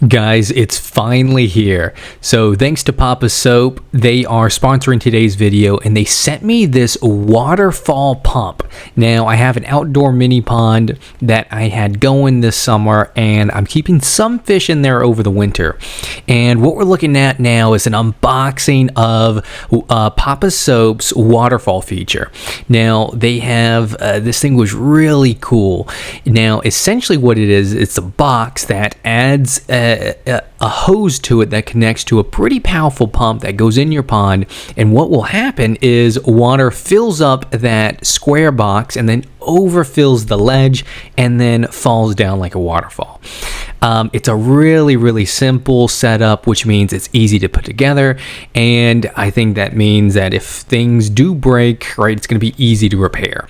Guys, it's finally here. So thanks to POPOSOAP, they are sponsoring today's video and they sent me this Waterfall pump. Now I have an outdoor mini pond that I had going this summer and I'm keeping some fish in there over the winter. And what we're looking at now is an unboxing of POPOSOAP's Waterfall feature. Now they have, this thing was really cool. Now essentially what it is, it's a box that adds a hose to it that connects to a pretty powerful pump that goes in your pond, and what will happen is water fills up that square box and then overfills the ledge and then falls down like a waterfall. It's a really simple setup, which means it's easy to put together, and I think that means that if things do break, right, it's going to be easy to repair.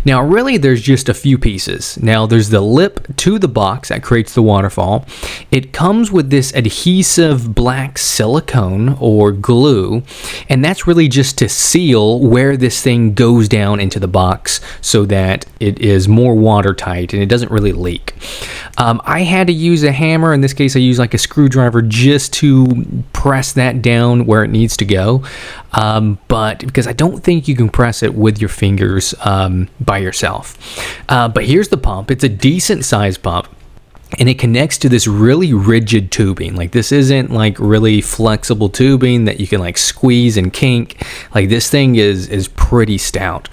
Now really there's just a few pieces. Now there's the lip to the box that creates the waterfall. It comes with this adhesive black silicone or glue, and that's really just to seal where this thing goes down into the box so that it is more watertight and it doesn't really leak. I had to use a hammer. In this case I used like a screwdriver just to press that down where it needs to go, but because I don't think you can press it with your fingers by yourself. But here's the pump. It's a decent sized pump, and it connects to this really rigid tubing. Like, this isn't like really flexible tubing that you can like squeeze and kink. Like, this thing is pretty stout.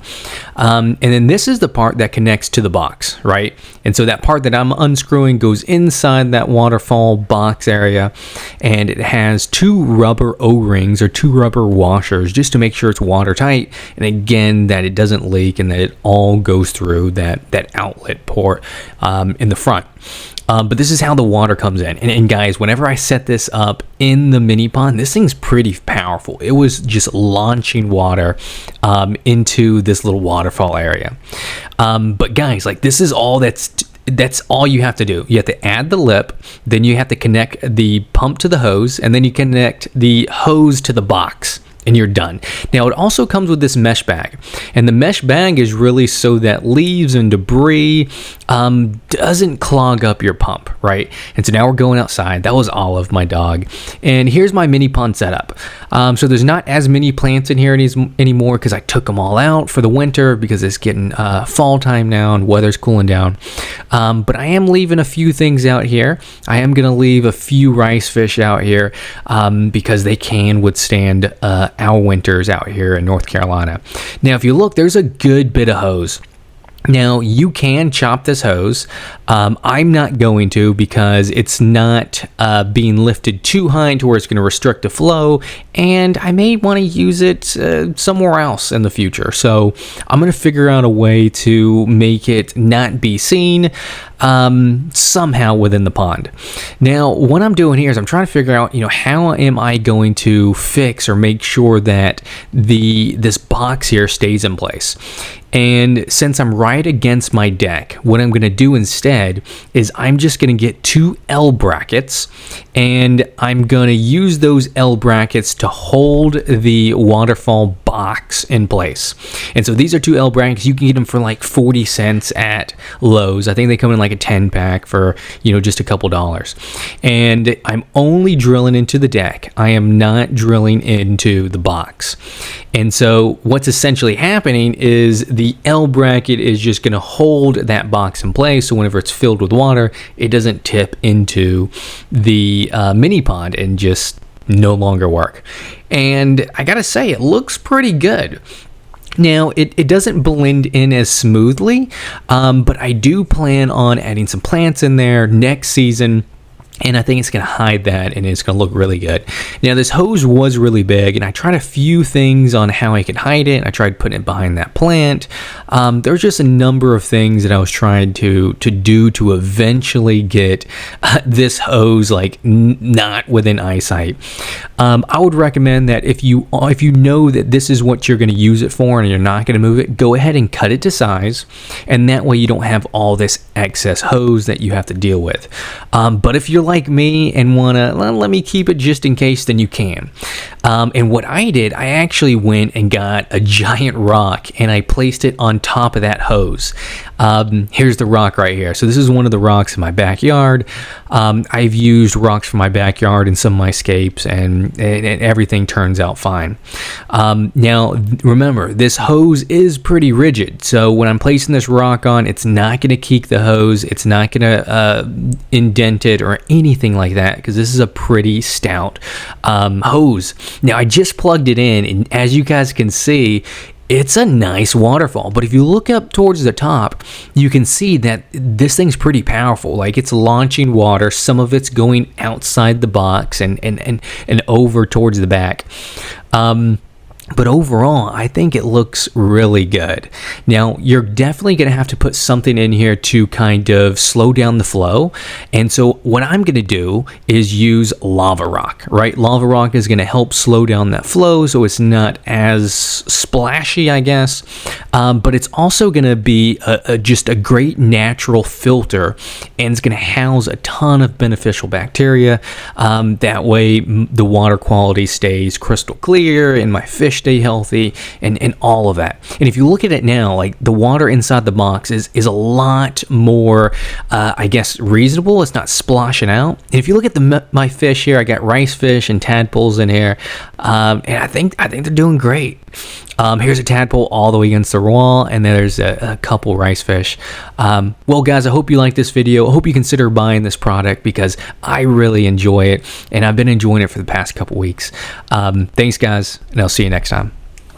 And then this is the part that connects to the box, right? And so that part that I'm unscrewing goes inside that waterfall box area, and it has two rubber O-rings or two rubber washers just to make sure it's watertight, and again that it doesn't leak and that it all goes through that outlet port in the front. But this is how the water comes in. And guys, whenever I set this up in the mini pond, this thing's pretty powerful. It was just launching water into this little waterfall area. But guys, like, this is all that's all you have to do. You have to add the lip, then you have to connect the pump to the hose, and then you connect the hose to the box, and you're done. Now it also comes with this mesh bag, and the mesh bag is really so that leaves and debris doesn't clog up your pump, right? And so now we're going outside. That was Olive, my dog, and here's my mini pond setup. So there's not as many plants in here anymore because I took them all out for the winter because it's getting fall time now and weather's cooling down. But I am leaving a few things out here. I am gonna leave a few rice fish out here because they can withstand our winters out here in North Carolina. Now if you look, there's a good bit of hose. Now you can chop this hose. I'm not going to because it's not being lifted too high to where it's going to restrict the flow, and I may want to use it somewhere else in the future. So I'm going to figure out a way to make it not be seen somehow within the pond. Now what I'm doing here is I'm trying to figure out, how am I going to fix or make sure that this box here stays in place. And since I'm right against my deck, what I'm going to do instead is I'm just going to get two L brackets, and I'm going to use those L brackets to hold the waterfall box in place. And so these are two L brackets. You can get them for like 40 cents at Lowe's. I think they come in like a 10 pack for, just a couple dollars. And I'm only drilling into the deck. I am not drilling into the box. And so what's essentially happening is the L bracket is just going to hold that box in place, so whenever it's filled with water, it doesn't tip into the mini pond and just no longer work. And I gotta say, it looks pretty good. Now, it doesn't blend in as smoothly, but I do plan on adding some plants in there next season, and I think it's going to hide that, and it's going to look really good. Now, this hose was really big, and I tried a few things on how I could hide it. I tried putting it behind that plant. There was just a number of things that I was trying to do to eventually get this hose like not within eyesight. I would recommend that if you know that this is what you're going to use it for and you're not going to move it, go ahead and cut it to size, and that way you don't have all this excess hose that you have to deal with. But if you're like me and want to let me keep it just in case, then you can. And what I did, I actually went and got a giant rock and I placed it on top of that hose. Here's the rock right here. So this is one of the rocks in my backyard. I've used rocks from my backyard in some of my scapes, and everything turns out fine. Now, remember, this hose is pretty rigid. So when I'm placing this rock on, it's not going to keek the hose. It's not going to indent it or anything like that, because this is a pretty stout hose. Now, I just plugged it in, and as you guys can see, it's a nice waterfall. But if you look up towards the top, you can see that this thing's pretty powerful. Like, it's launching water. Some of it's going outside the box and over towards the back. But overall, I think it looks really good. Now, you're definitely going to have to put something in here to kind of slow down the flow. And so what I'm going to do is use lava rock, right? Lava rock is going to help slow down that flow so it's not as splashy, I guess. But it's also going to be just a great natural filter, and it's going to house a ton of beneficial bacteria. That way, the water quality stays crystal clear and my fish stay healthy and all of that. And if you look at it now, like, the water inside the box is a lot more, I guess, reasonable. It's not splashing out. And if you look at my fish here, I got rice fish and tadpoles in here, and I think they're doing great. Here's a tadpole all the way against the wall, and then there's a couple rice fish. Well, guys, I hope you like this video. I hope you consider buying this product, because I really enjoy it, and I've been enjoying it for the past couple weeks. Thanks, guys, and I'll see you next time.